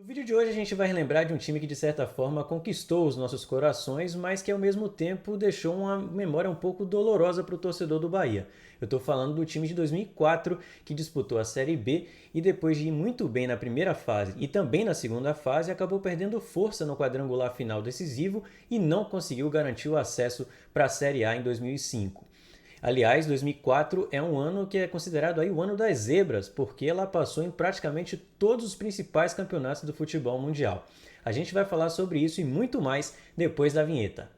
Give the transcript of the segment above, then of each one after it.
vídeo de hoje a gente vai relembrar de um time que de certa forma conquistou os nossos corações, mas que ao mesmo tempo deixou uma memória um pouco dolorosa para o torcedor do Bahia. Eu estou falando do time de 2004 que disputou a Série B e depois de ir muito bem na primeira fase e também na segunda fase, acabou perdendo força no quadrangular final decisivo e não conseguiu garantir o acesso para a Série A em 2005. Aliás, 2004 é um ano que é considerado aí o ano das zebras, porque ela passou em praticamente todos os principais campeonatos do futebol mundial. A gente vai falar sobre isso e muito mais depois da vinheta.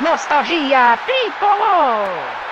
Nostalgia Tricolor!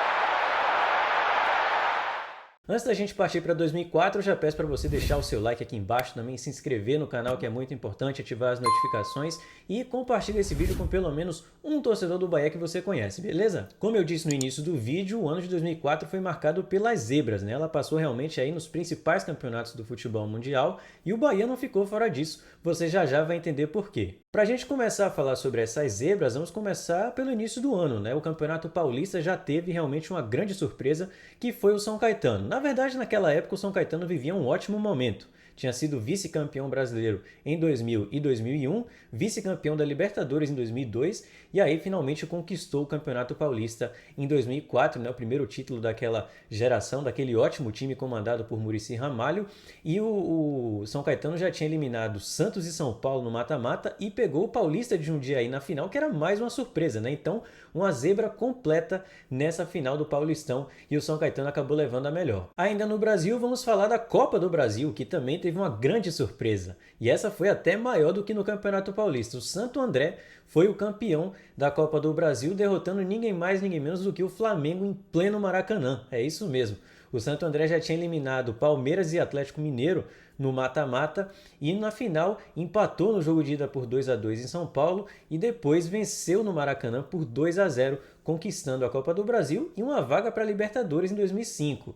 Antes da gente partir para 2004, eu já peço para você deixar o seu like aqui embaixo, também se inscrever no canal, que é muito importante, ativar as notificações e compartilhar esse vídeo com pelo menos um torcedor do Bahia que você conhece, beleza? Como eu disse no início do vídeo, o ano de 2004 foi marcado pelas zebras, né? Ela passou realmente aí nos principais campeonatos do futebol mundial e o Bahia não ficou fora disso. Você já vai entender por quê. Para a gente começar a falar sobre essas zebras, vamos começar pelo início do ano, né? O Campeonato Paulista já teve realmente uma grande surpresa, que foi o São Caetano. Na verdade, naquela época, o São Caetano vivia um ótimo momento. Tinha sido vice-campeão brasileiro em 2000 e 2001, vice-campeão da Libertadores em 2002 e aí finalmente conquistou o Campeonato Paulista em 2004, né, o primeiro título daquela geração, daquele ótimo time comandado por Muricy Ramalho. E o São Caetano já tinha eliminado Santos e São Paulo no mata-mata e pegou o Paulista de Jundiaí na final, que era mais uma surpresa, né? Então, uma zebra completa nessa final do Paulistão e o São Caetano acabou levando a melhor. Ainda no Brasil, vamos falar da Copa do Brasil, que também teve uma grande surpresa. E essa foi até maior do que no Campeonato Paulista. O Santo André foi o campeão da Copa do Brasil, derrotando ninguém mais, ninguém menos do que o Flamengo em pleno Maracanã. É isso mesmo. O Santo André já tinha eliminado Palmeiras e Atlético Mineiro no mata-mata e na final empatou no jogo de ida por 2-2 em São Paulo e depois venceu no Maracanã por 2-0, conquistando a Copa do Brasil e uma vaga para a Libertadores em 2005.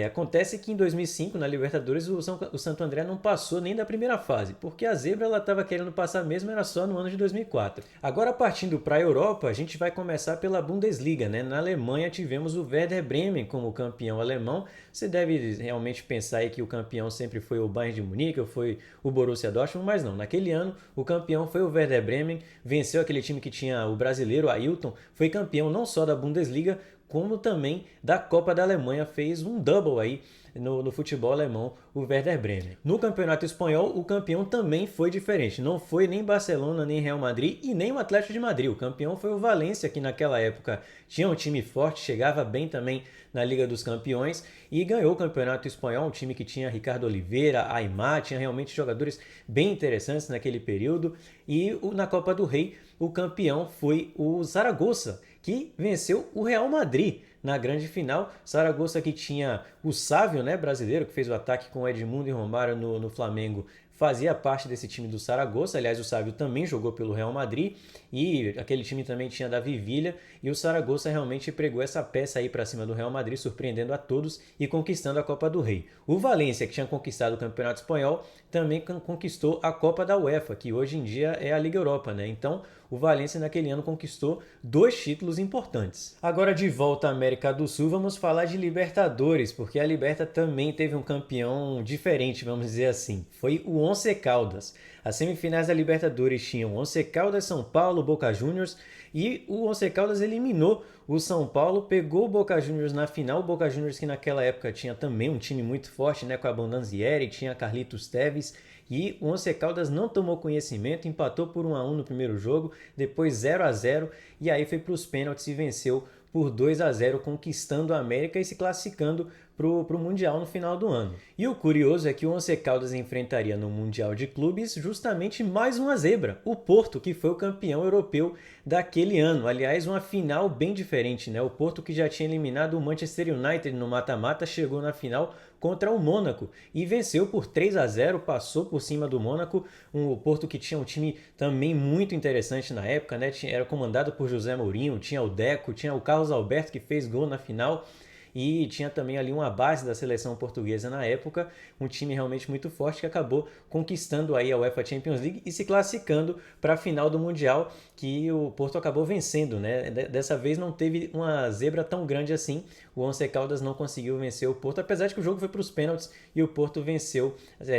Acontece que em 2005, na Libertadores, o Santo André não passou nem da primeira fase, porque a zebra ela estava querendo passar mesmo, era só no ano de 2004. Agora, partindo para a Europa, a gente vai começar pela Bundesliga, né? Na Alemanha tivemos o Werder Bremen como campeão alemão. Você deve realmente pensar aí que o campeão sempre foi o Bayern de Munique ou foi o Borussia Dortmund, mas não. Naquele ano, o campeão foi o Werder Bremen, venceu aquele time que tinha o brasileiro Ailton, foi campeão não só da Bundesliga, como também da Copa da Alemanha, fez um double aí no futebol alemão, o Werder Bremen. No Campeonato Espanhol, o campeão também foi diferente. Não foi nem Barcelona, nem Real Madrid e nem o Atlético de Madrid. O campeão foi o Valência, que naquela época tinha um time forte, chegava bem também na Liga dos Campeões e ganhou o Campeonato Espanhol, um time que tinha Ricardo Oliveira, Aimar, tinha realmente jogadores bem interessantes naquele período. E na Copa do Rei, o campeão foi o Zaragoza, que venceu o Real Madrid na grande final. Zaragoza que tinha o Sávio, né, brasileiro, que fez o ataque com Edmundo e Romário no Flamengo, fazia parte desse time do Zaragoza. Aliás, o Sávio também jogou pelo Real Madrid e aquele time também tinha Davi Villa e o Zaragoza realmente pregou essa peça aí para cima do Real Madrid, surpreendendo a todos e conquistando a Copa do Rei. O Valência, que tinha conquistado o Campeonato Espanhol, também conquistou a Copa da UEFA, que hoje em dia é a Liga Europa, né? Então, o Valência naquele ano conquistou 2 títulos importantes. Agora, de volta à América do Sul, vamos falar de Libertadores, porque a Liberta também teve um campeão diferente, vamos dizer assim. Foi o Once Caldas. As semifinais da Libertadores tinham Once Caldas, São Paulo, Boca Juniors e o Once Caldas eliminou o São Paulo, pegou o Boca Juniors na final. O Boca Juniors que naquela época tinha também um time muito forte, né, com a Bondanzieri, tinha Carlitos Teves. E o Once Caldas não tomou conhecimento, empatou por 1-1 no primeiro jogo, depois 0-0 e aí foi para os pênaltis e venceu por 2-0, conquistando a América e se classificando para o Mundial no final do ano. E o curioso é que o Once Caldas enfrentaria no Mundial de Clubes justamente mais uma zebra, o Porto, que foi o campeão europeu daquele ano. Aliás, uma final bem diferente, né? O Porto, que já tinha eliminado o Manchester United no mata-mata, chegou na final contra o Mônaco e venceu por 3-0, passou por cima do Mônaco. O Porto que tinha um time também muito interessante na época, né? Era comandado por José Mourinho, tinha o Deco, tinha o Carlos Alberto que fez gol na final. E tinha também ali uma base da seleção portuguesa na época, um time realmente muito forte que acabou conquistando aí a UEFA Champions League e se classificando para a final do Mundial, que o Porto acabou vencendo, né? Dessa vez não teve uma zebra tão grande assim. o Once Caldas não conseguiu vencer o Porto, apesar de que o jogo foi para os pênaltis e o Porto venceu,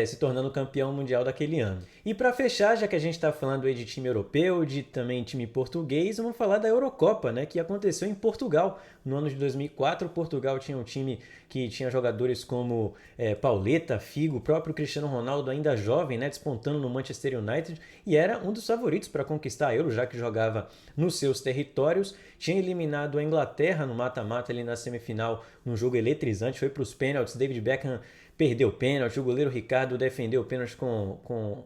se tornando campeão mundial daquele ano. E para fechar, já que a gente está falando aí de time europeu, de também time português, vamos falar da Eurocopa, né, que aconteceu em Portugal. No ano de 2004, Portugal tinha um time que tinha jogadores como Pauleta, Figo, o próprio Cristiano Ronaldo ainda jovem, né, despontando no Manchester United, e era um dos favoritos para conquistar a Euro, já que jogava nos seus territórios. Tinha eliminado a Inglaterra no mata-mata ali na semifinal, num jogo eletrizante, foi para os pênaltis, David Beckham perdeu o pênalti, o goleiro Ricardo defendeu o pênalti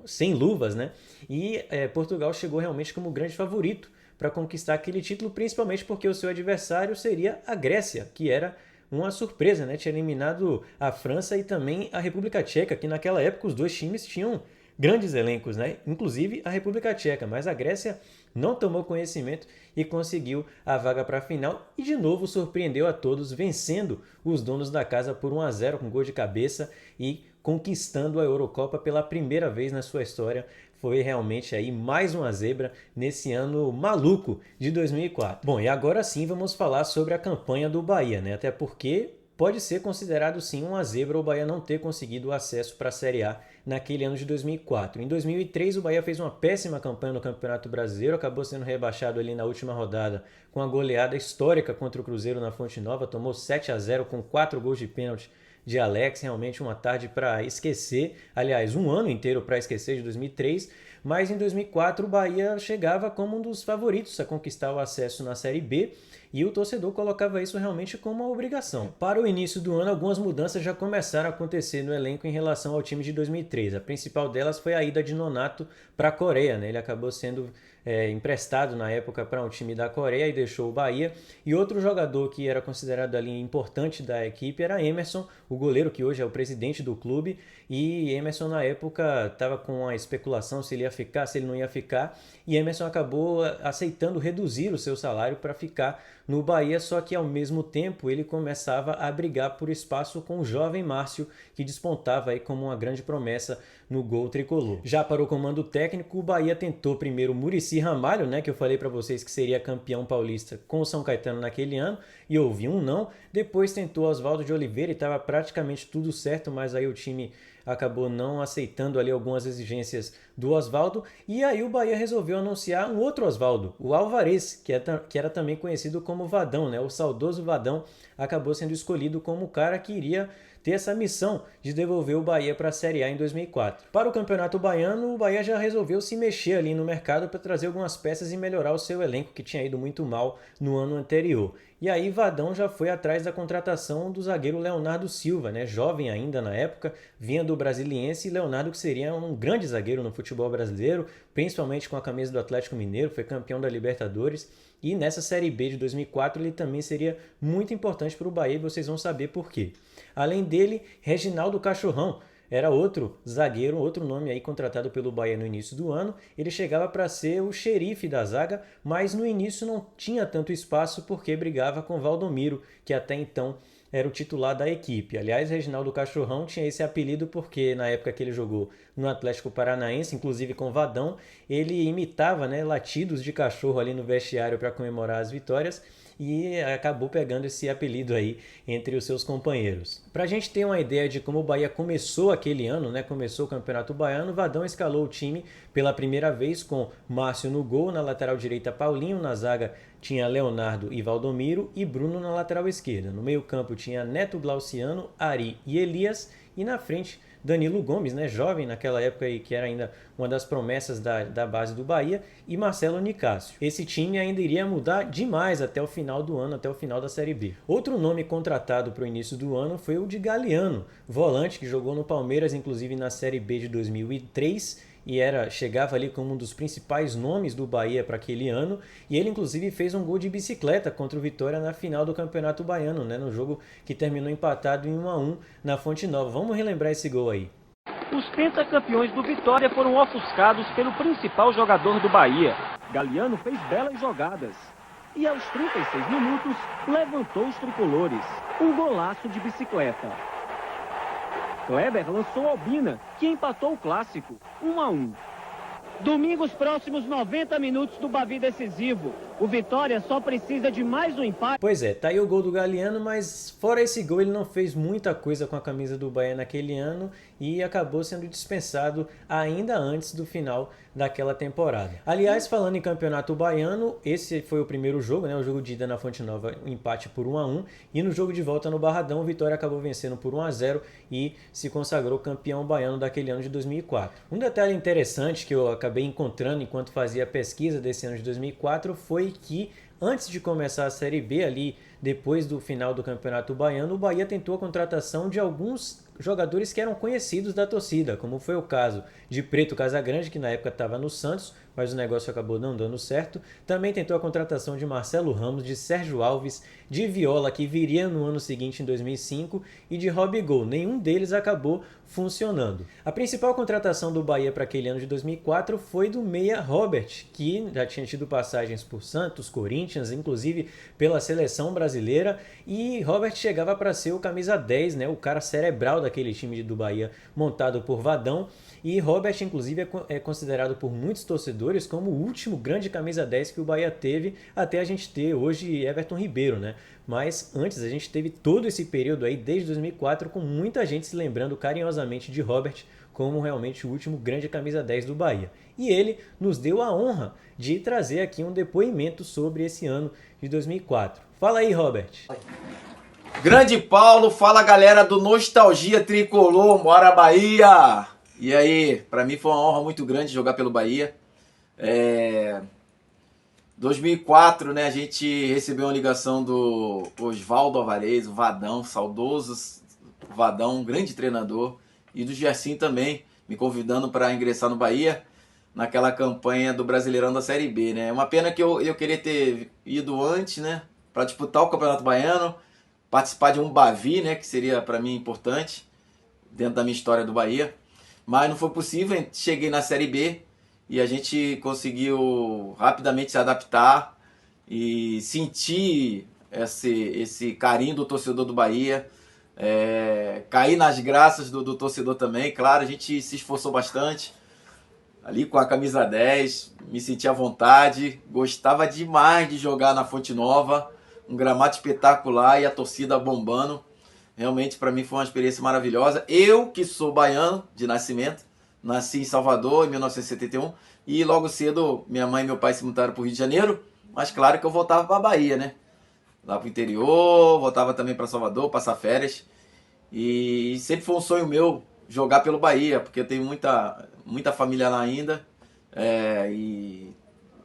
sem luvas, né? E Portugal chegou realmente como grande favorito para conquistar aquele título, principalmente porque o seu adversário seria a Grécia, que era uma surpresa, né? Tinha eliminado a França e também a República Tcheca, que naquela época os dois times tinham grandes elencos, né? Inclusive a República Tcheca, mas a Grécia não tomou conhecimento e conseguiu a vaga para a final e de novo surpreendeu a todos, vencendo os donos da casa por 1-0 com gol de cabeça e conquistando a Eurocopa pela primeira vez na sua história. Foi realmente aí mais uma zebra nesse ano maluco de 2004. Bom, e agora sim vamos falar sobre a campanha do Bahia, né? Até porque pode ser considerado sim uma zebra o Bahia não ter conseguido o acesso para a Série A naquele ano de 2004. Em 2003 o Bahia fez uma péssima campanha no Campeonato Brasileiro, acabou sendo rebaixado ali na última rodada com a goleada histórica contra o Cruzeiro na Fonte Nova, tomou 7-0 com 4 gols de pênalti de Alex, realmente uma tarde para esquecer, aliás, um ano inteiro para esquecer de 2003, mas em 2004 o Bahia chegava como um dos favoritos a conquistar o acesso na Série B e o torcedor colocava isso realmente como uma obrigação. Para o início do ano, algumas mudanças já começaram a acontecer no elenco em relação ao time de 2003. A principal delas foi a ida de Nonato para a Coreia, né? Ele acabou sendo emprestado na época para um time da Coreia e deixou o Bahia. E outro jogador que era considerado ali importante da equipe era Emerson, o goleiro que hoje é o presidente do clube. E Emerson na época estava com a especulação se ele ia ficar, se ele não ia ficar. E Emerson acabou aceitando reduzir o seu salário para ficar no Bahia, só que ao mesmo tempo ele começava a brigar por espaço com o jovem Márcio, que despontava aí como uma grande promessa no gol tricolor. Já para o comando técnico, o Bahia tentou primeiro o Muricy Ramalho, né, que eu falei para vocês que seria campeão paulista com o São Caetano naquele ano, e houve um não. Depois tentou Oswaldo de Oliveira e estava praticamente tudo certo, mas aí o time acabou não aceitando ali algumas exigências do Oswaldo, e aí o Bahia resolveu anunciar um outro Oswaldo, o Alvarez, que era também conhecido como Vadão, né? O saudoso Vadão acabou sendo escolhido como o cara que iria ter essa missão de devolver o Bahia para a Série A em 2004. Para o Campeonato Baiano, o Bahia já resolveu se mexer ali no mercado para trazer algumas peças e melhorar o seu elenco, que tinha ido muito mal no ano anterior. E aí Vadão já foi atrás da contratação do zagueiro Leonardo Silva, né? Jovem ainda na época, vinha do Brasiliense, e Leonardo, que seria um grande zagueiro no futebol brasileiro, principalmente com a camisa do Atlético Mineiro, foi campeão da Libertadores. E nessa Série B de 2004 ele também seria muito importante para o Bahia, e vocês vão saber por quê. Além dele, Reginaldo Cachorrão era outro zagueiro, outro nome aí contratado pelo Bahia no início do ano. Ele chegava para ser o xerife da zaga, mas no início não tinha tanto espaço porque brigava com Valdomiro, que até então era o titular da equipe. Aliás, Reginaldo Cachorrão tinha esse apelido porque na época que ele jogou no Atlético Paranaense, inclusive com Vadão, ele imitava, né, latidos de cachorro ali no vestiário para comemorar as vitórias, e acabou pegando esse apelido aí entre os seus companheiros. Para a gente ter uma ideia de como o Bahia começou aquele ano, né, começou o Campeonato Baiano, Vadão escalou o time pela primeira vez com Márcio no gol, na lateral direita Paulinho, na zaga tinha Leonardo e Valdomiro e Bruno na lateral esquerda. No meio campo tinha Neto, Glauciano, Ari e Elias, e na frente Danilo Gomes, né, jovem naquela época e que era ainda uma das promessas da base do Bahia, e Marcelo Nicásio. Esse time ainda iria mudar demais até o final do ano, até o final da Série B. Outro nome contratado para o início do ano foi o de Galeano, volante que jogou no Palmeiras, inclusive na Série B de 2003, e chegava ali como um dos principais nomes do Bahia para aquele ano, e ele inclusive fez um gol de bicicleta contra o Vitória na final do Campeonato Baiano, né, no jogo que terminou empatado em 1-1 na Fonte Nova. Vamos relembrar esse gol aí. Os pentacampeões do Vitória foram ofuscados pelo principal jogador do Bahia. Galeano fez belas jogadas e aos 36 minutos levantou os tricolores. Um golaço de bicicleta. Kleber lançou Albina, que empatou o clássico, 1-1. Domingo, os próximos 90 minutos do Bavi decisivo. O Vitória só precisa de mais um empate. Pois é, tá aí o gol do Galeano, mas fora esse gol ele não fez muita coisa com a camisa do Bahia naquele ano e acabou sendo dispensado ainda antes do final daquela temporada. Aliás, falando em campeonato baiano, esse foi o primeiro jogo, né? O jogo de ida na Fonte Nova, um empate por 1-1, e no jogo de volta no Barradão, o Vitória acabou vencendo por 1-0 e se consagrou campeão baiano daquele ano de 2004. Um detalhe interessante que eu acabei encontrando enquanto fazia a pesquisa desse ano de 2004 foi que antes de começar a Série B, ali depois do final do Campeonato Baiano, o Bahia tentou a contratação de alguns jogadores que eram conhecidos da torcida, como foi o caso de Preto Casagrande, que na época estava no Santos, mas o negócio acabou não dando certo. Também tentou a contratação de Marcelo Ramos, de Sérgio Alves, de Viola, que viria no ano seguinte, em 2005, e de Robigol. Nenhum deles acabou funcionando. A principal contratação do Bahia para aquele ano de 2004 foi do meia Robert, que já tinha tido passagens por Santos, Corinthians, inclusive pela seleção brasileira, e Robert chegava para ser o camisa 10, né, o cara cerebral daquele time do Bahia montado por Vadão. E Robert, inclusive, é considerado por muitos torcedores como o último grande camisa 10 que o Bahia teve, até a gente ter hoje Everton Ribeiro, né? Mas antes a gente teve todo esse período aí, desde 2004, com muita gente se lembrando carinhosamente de Robert como realmente o último grande camisa 10 do Bahia. E ele nos deu a honra de trazer aqui um depoimento sobre esse ano de 2004. Fala aí, Robert. Grande Paulo, fala galera do Nostalgia Tricolor, bora Bahia! E aí, pra mim foi uma honra muito grande jogar pelo Bahia. 2004, né, a gente recebeu uma ligação do Oswaldo Alvarez, o Vadão, saudoso Vadão, um grande treinador, e do Gersim também, me convidando para ingressar no Bahia naquela campanha do Brasileirão da Série B, né? É uma pena que eu queria ter ido antes, né, para disputar o Campeonato Baiano, participar de um Bavi, né, que seria para mim importante dentro da minha história do Bahia. Mas não foi possível, cheguei na Série B e a gente conseguiu rapidamente se adaptar e sentir esse carinho do torcedor do Bahia, cair nas graças do torcedor também. Claro, a gente se esforçou bastante, ali com a camisa 10, me senti à vontade, gostava demais de jogar na Fonte Nova, um gramado espetacular e a torcida bombando. Realmente, para mim, foi uma experiência maravilhosa. Eu, que sou baiano de nascimento, nasci em Salvador em 1971 e logo cedo minha mãe e meu pai se mudaram para o Rio de Janeiro, mas claro que eu voltava para a Bahia, né? Lá para o interior, voltava também para Salvador, passar férias. E sempre foi um sonho meu jogar pelo Bahia, porque eu tenho muita família lá ainda, e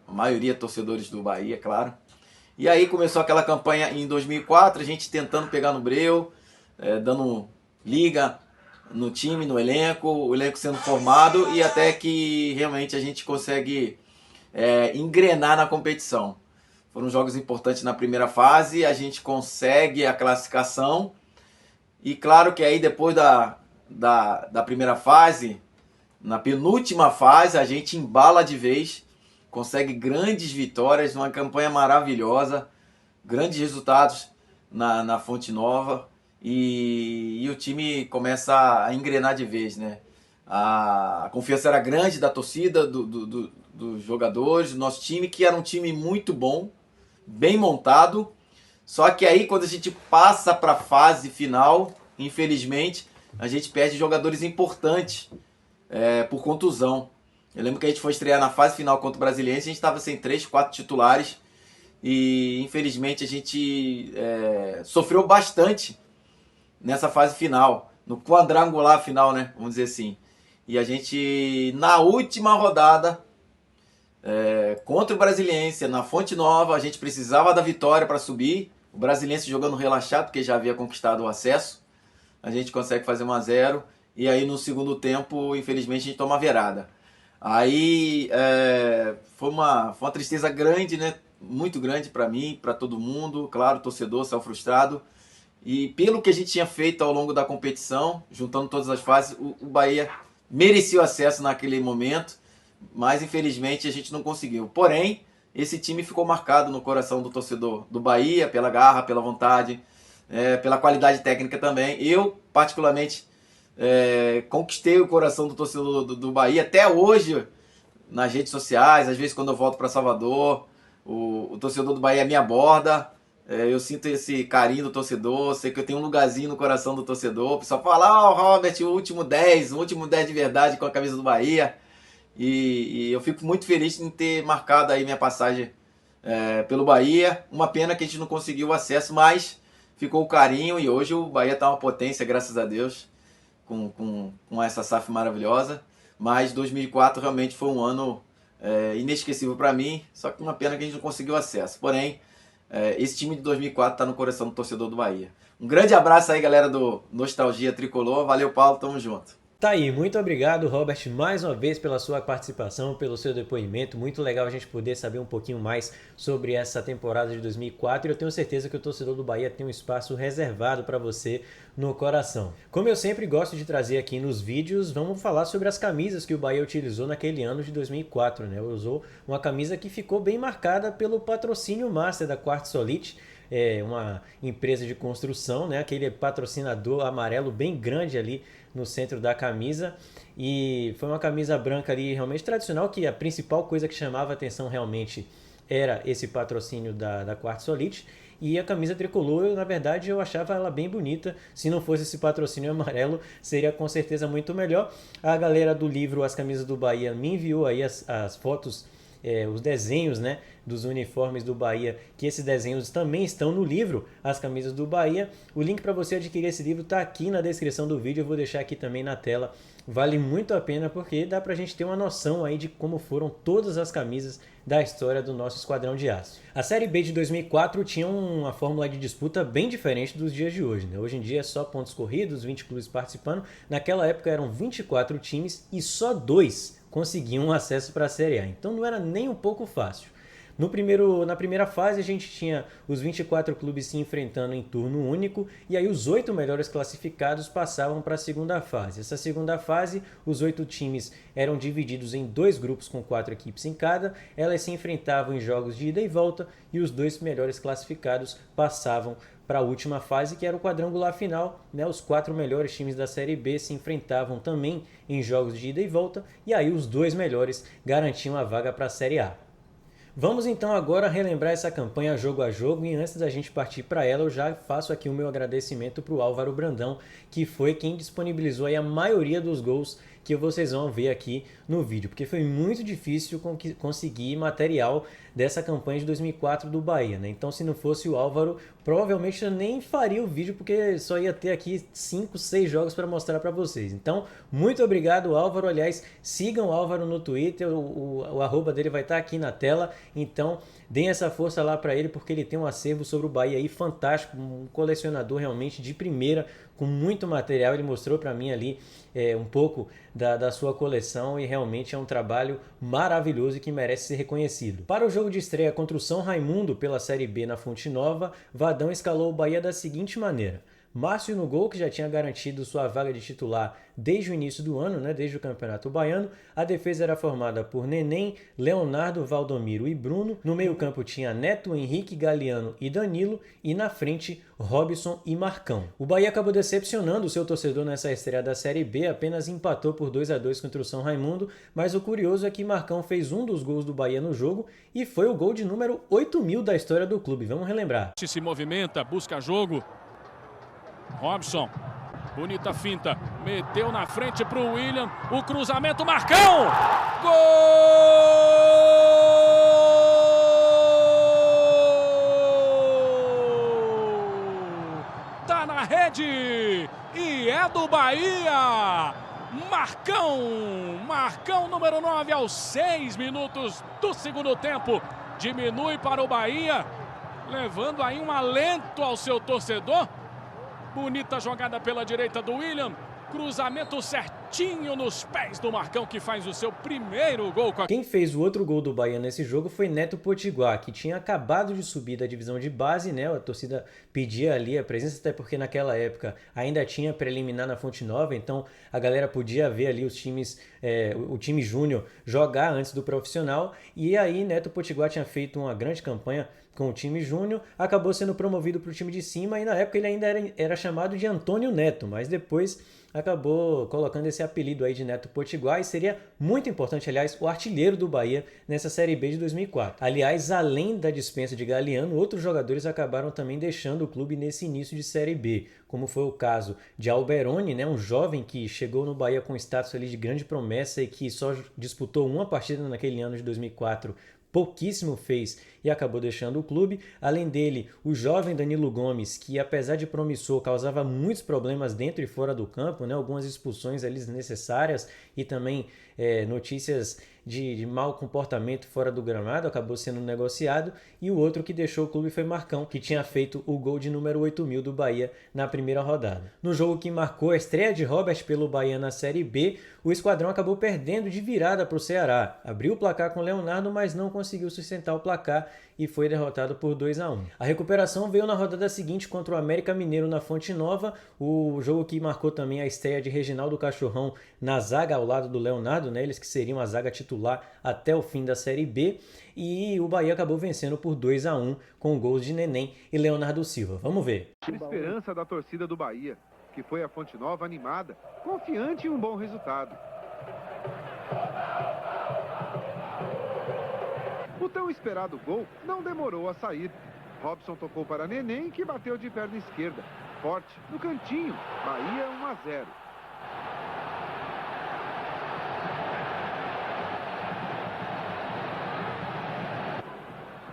a maioria torcedores do Bahia, claro. E aí começou aquela campanha em 2004, a gente tentando pegar no breu, dando liga no time, no elenco, o elenco sendo formado e até que realmente a gente consegue engrenar na competição. Foram jogos importantes na primeira fase, a gente consegue a classificação e claro que aí depois da primeira fase, na penúltima fase, a gente embala de vez, consegue grandes vitórias, uma campanha maravilhosa, grandes resultados na Fonte Nova. E o time começa a engrenar de vez, né? A confiança era grande da torcida, dos jogadores, do nosso time, que era um time muito bom, bem montado. Só que aí, quando a gente passa para a fase final, infelizmente, a gente perde jogadores importantes por contusão. Eu lembro que a gente foi estrear na fase final contra o Brasiliense, a gente estava sem 3, 4 titulares. E infelizmente a gente sofreu bastante nessa fase final, no quadrangular final, né? Vamos dizer assim. E a gente, na última rodada, contra o Brasiliense, na Fonte Nova, a gente precisava da vitória para subir. O Brasiliense jogando relaxado, porque já havia conquistado o acesso. A gente consegue fazer 1-0. E aí no segundo tempo, infelizmente, a gente toma a virada. Aí foi uma tristeza grande, né? Muito grande para mim, para todo mundo. Claro, o torcedor saiu frustrado. E pelo que a gente tinha feito ao longo da competição, juntando todas as fases, o Bahia merecia o acesso naquele momento, mas infelizmente a gente não conseguiu. Porém, esse time ficou marcado no coração do torcedor do Bahia, pela garra, pela vontade, pela qualidade técnica também. Eu, particularmente, conquistei o coração do torcedor do Bahia até hoje, nas redes sociais, às vezes quando eu volto para Salvador, o torcedor do Bahia me aborda. Eu sinto esse carinho do torcedor, sei que eu tenho um lugarzinho no coração do torcedor. O pessoal fala, Robert, o último 10 de verdade com a camisa do Bahia. E eu fico muito feliz em ter marcado aí minha passagem pelo Bahia. Uma pena que a gente não conseguiu o acesso, mas ficou o carinho e hoje o Bahia está uma potência, graças a Deus, com essa SAF maravilhosa. Mas 2004 realmente foi um ano inesquecível para mim, só que uma pena que a gente não conseguiu acesso. Porém, esse time de 2004 está no coração do torcedor do Bahia. Um grande abraço aí, galera do Nostalgia Tricolor. Valeu, Paulo, tamo junto. Tá aí, muito obrigado, Robert, mais uma vez pela sua participação, pelo seu depoimento. Muito legal a gente poder saber um pouquinho mais sobre essa temporada de 2004 e eu tenho certeza que o torcedor do Bahia tem um espaço reservado para você no coração. Como eu sempre gosto de trazer aqui nos vídeos, vamos falar sobre as camisas que o Bahia utilizou naquele ano de 2004, né? Usou uma camisa que ficou bem marcada pelo patrocínio master da Quartz Solite, uma empresa de construção, né? Aquele patrocinador amarelo bem grande ali no centro da camisa, e foi uma camisa branca ali realmente tradicional, que a principal coisa que chamava a atenção realmente era esse patrocínio da Quartz Solite, e a camisa tricolor, na verdade, eu achava ela bem bonita. Se não fosse esse patrocínio amarelo, seria com certeza muito melhor. A galera do livro As Camisas do Bahia me enviou aí as fotos, os desenhos, né, dos uniformes do Bahia, que esses desenhos também estão no livro As Camisas do Bahia. O link para você adquirir esse livro está aqui na descrição do vídeo, eu vou deixar aqui também na tela. Vale muito a pena porque dá pra gente ter uma noção aí de como foram todas as camisas da história do nosso Esquadrão de Aço. A Série B de 2004 tinha uma fórmula de disputa bem diferente dos dias de hoje, né? Hoje em dia é só pontos corridos, 20 clubes participando. Naquela época eram 24 times e só 2 conseguiam acesso para a Série A. Então não era nem um pouco fácil. Na primeira fase a gente tinha os 24 clubes se enfrentando em turno único e aí os 8 melhores classificados passavam para a segunda fase. Essa segunda fase, os 8 times eram divididos em 2 grupos com 4 equipes em cada, elas se enfrentavam em jogos de ida e volta e os 2 melhores classificados passavam para a última fase, que era o quadrangular final, né? Os 4 melhores times da Série B se enfrentavam também em jogos de ida e volta e aí os 2 melhores garantiam a vaga para a Série A. Vamos então agora relembrar essa campanha jogo a jogo e antes da gente partir para ela eu já faço aqui o meu agradecimento para o Álvaro Brandão, que foi quem disponibilizou aí a maioria dos gols que vocês vão ver aqui no vídeo, porque foi muito difícil conseguir material dessa campanha de 2004 do Bahia, né? Então se não fosse o Álvaro, provavelmente eu nem faria o vídeo, porque só ia ter aqui 5, 6 jogos para mostrar para vocês. Então, muito obrigado, Álvaro. Aliás, sigam o Álvaro no Twitter, o arroba dele vai estar aqui na tela, então deem essa força lá para ele, porque ele tem um acervo sobre o Bahia aí fantástico, um colecionador realmente de primeira, com muito material. Ele mostrou para mim ali um pouco da sua coleção e realmente é um trabalho maravilhoso e que merece ser reconhecido. Para o jogo de estreia contra o São Raimundo pela Série B na Fonte Nova, Vadão escalou o Bahia da seguinte maneira: Márcio no gol, que já tinha garantido sua vaga de titular desde o início do ano, né, desde o Campeonato Baiano. A defesa era formada por Neném, Leonardo, Valdomiro e Bruno. No meio-campo tinha Neto, Henrique, Galeano e Danilo. E na frente, Robson e Marcão. O Bahia acabou decepcionando o seu torcedor nessa estreia da Série B, apenas empatou por 2-2 contra o São Raimundo, mas o curioso é que Marcão fez um dos gols do Bahia no jogo e foi o gol de número 8.000 da história do clube. Vamos relembrar. Se movimenta, busca jogo. Robson, bonita finta, meteu na frente para o William, o cruzamento, Marcão! Gol! Tá na rede e é do Bahia! Marcão número 9 aos 6 minutos do segundo tempo, diminui para o Bahia, levando aí um alento ao seu torcedor. Bonita jogada pela direita do William. Cruzamento certinho nos pés do Marcão, que faz o seu primeiro gol. Quem fez o outro gol do Bahia nesse jogo foi Neto Potiguar, que tinha acabado de subir da divisão de base, né? A torcida pedia ali a presença, até porque naquela época ainda tinha preliminar na Fonte Nova, então a galera podia ver ali os times, o time júnior jogar antes do profissional. E aí Neto Potiguar tinha feito uma grande campanha com o time júnior, acabou sendo promovido para o time de cima e na época ele ainda era chamado de Antônio Neto, mas depois acabou colocando esse esse apelido aí de Neto Potiguar e seria muito importante, aliás, o artilheiro do Bahia nessa Série B de 2004. Aliás, além da dispensa de Galeano, outros jogadores acabaram também deixando o clube nesse início de Série B, como foi o caso de Alberoni, né, um jovem que chegou no Bahia com status ali de grande promessa e que só disputou uma partida naquele ano de 2004, pouquíssimo fez e acabou deixando o clube. Além dele, o jovem Danilo Gomes, que apesar de promissor, causava muitos problemas dentro e fora do campo, né? Algumas expulsões ali desnecessárias e também notícias de mau comportamento fora do gramado, acabou sendo negociado. E o outro que deixou o clube foi Marcão, que tinha feito o gol de número 8.000 do Bahia na primeira rodada. No jogo que marcou a estreia de Robert pelo Bahia na Série B, o esquadrão acabou perdendo de virada para o Ceará. Abriu o placar com o Leonardo, mas não conseguiu sustentar o placar e foi derrotado por 2-1. A recuperação veio na rodada seguinte contra o América Mineiro na Fonte Nova, o jogo que marcou também a estreia de Reginaldo Cachorrão na zaga ao lado do Leonardo, né? Eles que seriam a zaga titular até o fim da Série B, e o Bahia acabou vencendo por 2-1 com gols de Neném e Leonardo Silva. Vamos ver. A esperança da torcida do Bahia, que foi a Fonte Nova animada, confiante em um bom resultado. O tão esperado gol não demorou a sair. Robson tocou para Neném, que bateu de perna esquerda. Forte, no cantinho. Bahia 1-0.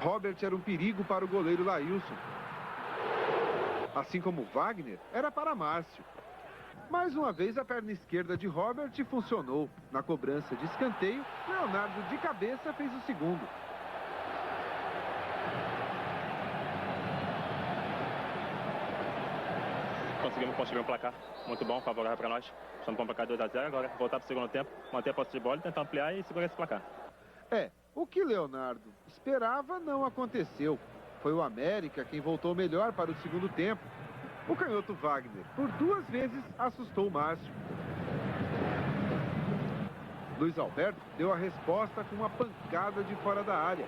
Robert era um perigo para o goleiro Laílson. Assim como Wagner, era para Márcio. Mais uma vez a perna esquerda de Robert funcionou. Na cobrança de escanteio, Leonardo de cabeça fez o segundo. Conseguimos construir um placar muito bom, favorável para nós. Estamos com um placar 2-0, agora voltar para o segundo tempo, manter a posse de bola, tentar ampliar e segurar esse placar. O que Leonardo esperava não aconteceu. Foi o América quem voltou melhor para o segundo tempo. O canhoto Wagner, por 2 vezes, assustou o Márcio. Luiz Alberto deu a resposta com uma pancada de fora da área.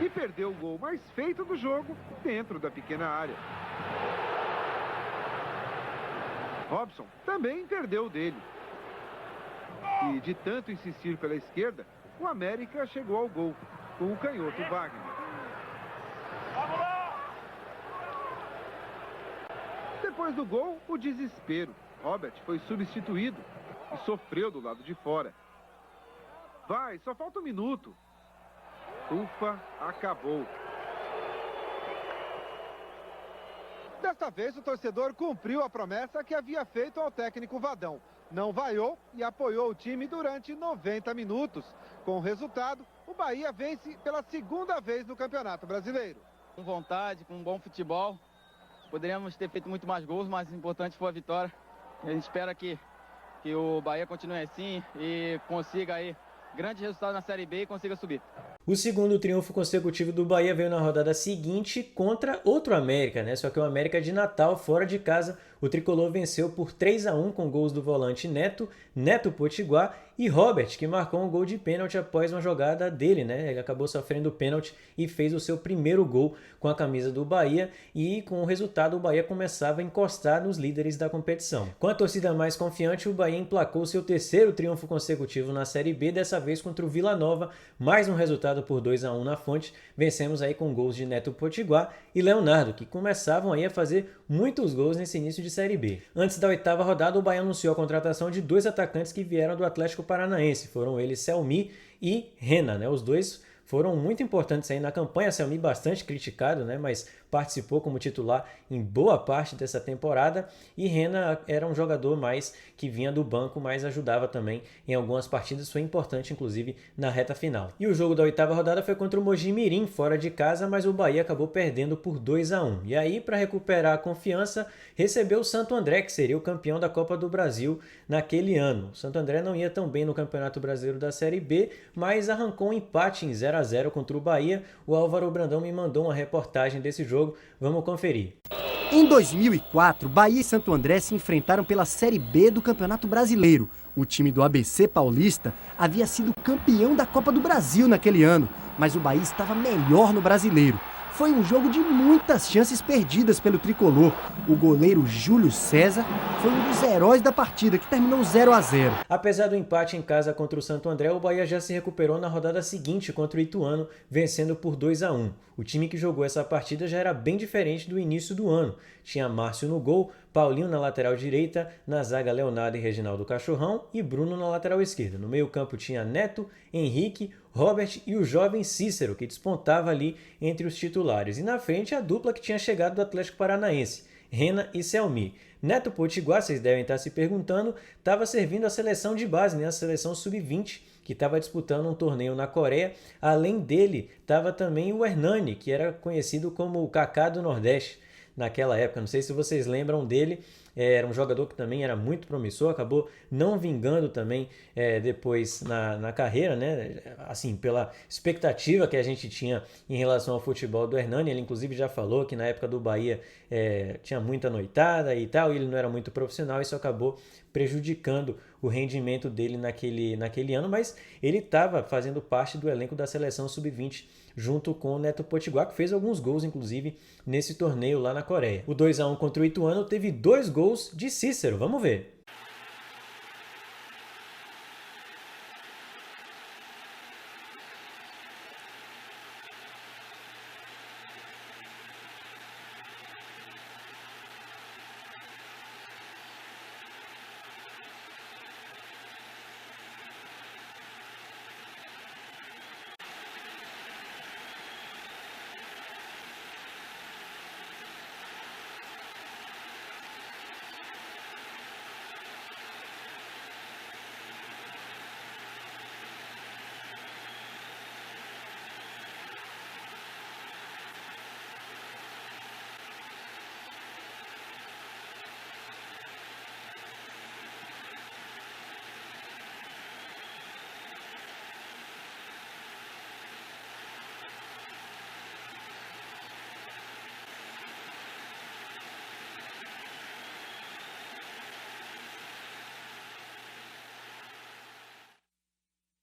E perdeu o gol mais feito do jogo dentro da pequena área. Robson também perdeu o dele. E de tanto insistir pela esquerda, o América chegou ao gol, com o canhoto Wagner. Depois do gol, o desespero. Robert foi substituído e sofreu do lado de fora. Vai, só falta 1 minuto. Ufa, acabou. Desta vez, o torcedor cumpriu a promessa que havia feito ao técnico Vadão. Não vaiou e apoiou o time durante 90 minutos. Com o resultado, o Bahia vence pela 2ª vez no Campeonato Brasileiro. Com vontade, com um bom futebol. Poderíamos ter feito muito mais gols, mas o importante foi a vitória. A gente espera que o Bahia continue assim e consiga aí grande resultado na Série B e consiga subir. O segundo triunfo consecutivo do Bahia veio na rodada seguinte contra outro América, né? Só que o América de Natal, fora de casa, o tricolor venceu por 3-1 com gols do volante Neto Potiguar e Robert, que marcou um gol de pênalti após uma jogada dele, né? Ele acabou sofrendo pênalti e fez o seu primeiro gol com a camisa do Bahia, e com o resultado o Bahia começava a encostar nos líderes da competição. Com a torcida mais confiante, o Bahia emplacou seu 3º triunfo consecutivo na Série B, dessa vez contra o Vila Nova, mais um resultado por 2-1 na Fonte. Vencemos aí com gols de Neto Potiguar e Leonardo, que começavam aí a fazer muitos gols nesse início de Série B. Antes da 8ª rodada, o Bahia anunciou a contratação de 2 atacantes que vieram do Atlético Paranaense. Foram eles Selmi e Rena, né? Os dois foram muito importantes aí na campanha. Selmi bastante criticado, né? Mas participou como titular em boa parte dessa temporada, e Rena era um jogador mais que vinha do banco, mas ajudava também em algumas partidas, foi importante inclusive na reta final. E o jogo da 8ª rodada foi contra o Mogi Mirim, fora de casa, mas o Bahia acabou perdendo por 2-1. E aí, para recuperar a confiança, recebeu o Santo André, que seria o campeão da Copa do Brasil naquele ano. O Santo André não ia tão bem no Campeonato Brasileiro da Série B, mas arrancou um empate em 0-0 contra o Bahia. O Álvaro Brandão me mandou uma reportagem desse jogo. Vamos conferir. Em 2004, Bahia e Santo André se enfrentaram pela Série B do Campeonato Brasileiro. O time do ABC Paulista havia sido campeão da Copa do Brasil naquele ano, mas o Bahia estava melhor no Brasileiro. foi um jogo de muitas chances perdidas pelo tricolor. O goleiro Júlio César foi um dos heróis da partida, que terminou 0-0. Apesar do empate em casa contra o Santo André, o Bahia já se recuperou na rodada seguinte contra o Ituano, vencendo por 2-1. O time que jogou essa partida já era bem diferente do início do ano. Tinha Márcio no gol, Paulinho na lateral direita, na zaga Leonardo e Reginaldo Cachorrão e Bruno na lateral esquerda. No meio-campo tinha Neto, Henrique, Robert e o jovem Cícero, que despontava ali entre os titulares. E na frente a dupla que tinha chegado do Atlético Paranaense, Rena e Selmi. Neto Potiguar, vocês devem estar se perguntando, estava servindo a seleção de base, né? A seleção sub-20, que estava disputando um torneio na Coreia. Além dele, estava também o Hernani, que era conhecido como o Kaká do Nordeste naquela época. Não sei se vocês lembram dele. Era um jogador que também era muito promissor, acabou não vingando também depois na carreira, né? Assim, pela expectativa que a gente tinha em relação ao futebol do Hernani. Ele inclusive já falou que na época do Bahia tinha muita noitada e tal, e ele não era muito profissional, isso acabou prejudicando o rendimento dele naquele ano, mas ele estava fazendo parte do elenco da seleção sub-20 junto com o Neto Potiguar, que fez alguns gols, inclusive, nesse torneio lá na Coreia. O 2-1 contra o Ituano teve 2 gols de Cícero. Vamos ver.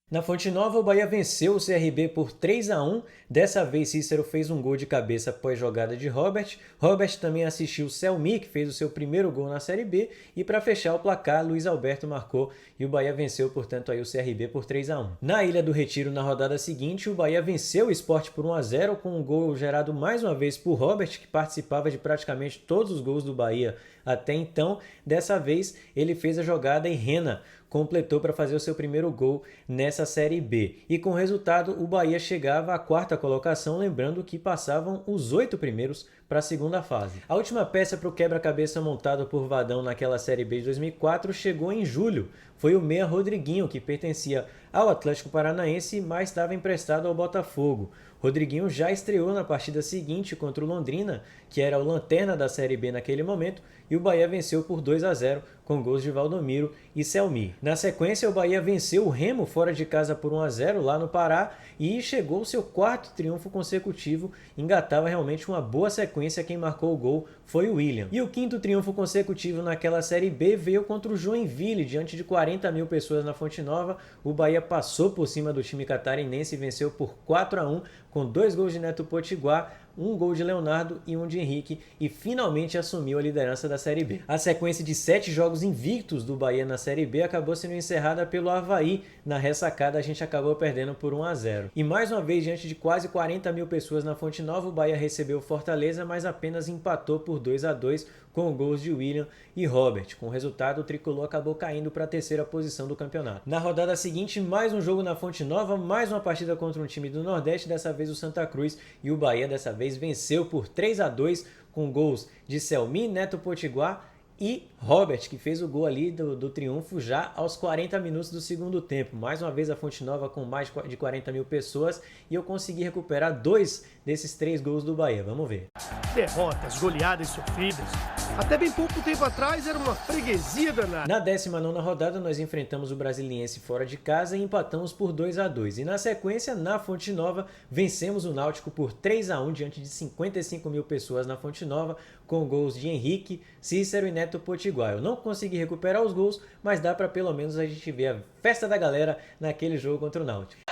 Na Fonte Nova, o Bahia venceu o CRB por 3-1. Dessa vez, Cícero fez um gol de cabeça após jogada de Robert. Robert também assistiu Selmi, que fez o seu primeiro gol na Série B. E para fechar o placar, Luiz Alberto marcou e o Bahia venceu, portanto, aí o CRB por 3-1. Na Ilha do Retiro, na rodada seguinte, o Bahia venceu o Sport por 1-0 com um gol gerado mais uma vez por Robert, que participava de praticamente todos os gols do Bahia até então. Dessa vez, ele fez a jogada e Rena completou para fazer o seu primeiro gol nessa Série B. E com o resultado, o Bahia chegava à 4ª colocação, lembrando que passavam os 8 primeiros para a segunda fase. A última peça para o quebra-cabeça montado por Vadão naquela Série B de 2004 chegou em julho. Foi o meia Rodriguinho, que pertencia ao Atlético Paranaense, mas estava emprestado ao Botafogo. Rodriguinho já estreou na partida seguinte contra o Londrina, que era o lanterna da Série B naquele momento, e o Bahia venceu por 2-0 com gols de Valdomiro e Selmi. Na sequência, o Bahia venceu o Remo fora de casa por 1-0 lá no Pará e chegou ao seu 4º triunfo consecutivo. Engatava realmente uma boa sequência. Quem marcou o gol foi o William. E o 5º triunfo consecutivo naquela Série B veio contra o Joinville, diante de 40 mil pessoas na Fonte Nova. O Bahia passou por cima do time catarinense e venceu por 4-1, com 2 gols de Neto Potiguar, 1 gol de Leonardo e 1 de Henrique, e finalmente assumiu a liderança da Série B. A sequência de 7 jogos invictos do Bahia na Série B acabou sendo encerrada pelo Avaí. Na ressacada, a gente acabou perdendo por 1-0. E mais uma vez, diante de quase 40 mil pessoas na Fonte Nova, o Bahia recebeu Fortaleza, mas apenas empatou por 2-2 com gols de William e Robert. Com o resultado, o tricolor acabou caindo para a 3ª posição do campeonato. Na rodada seguinte, mais um jogo na Fonte Nova, mais uma partida contra um time do Nordeste, dessa vez o Santa Cruz, e o Bahia dessa vez venceu por 3-2 com gols de Selmi, Neto Potiguar e Robert, que fez o gol ali do triunfo já aos 40 minutos do segundo tempo. Mais uma vez a Fonte Nova com mais de 40 mil pessoas, e eu consegui recuperar 2 desses 3 gols do Bahia. Vamos ver. Derrotas, goleadas sofridas. Até bem pouco tempo atrás era uma freguesia danada. Na 19ª rodada, nós enfrentamos o Brasiliense fora de casa e empatamos por 2-2. E na sequência, na Fonte Nova, vencemos o Náutico por 3-1 diante de 55 mil pessoas na Fonte Nova, com gols de Henrique, Cícero e Neto Potiguar. Eu não consegui recuperar os gols, mas dá para pelo menos a gente ver a festa da galera naquele jogo contra o Náutico.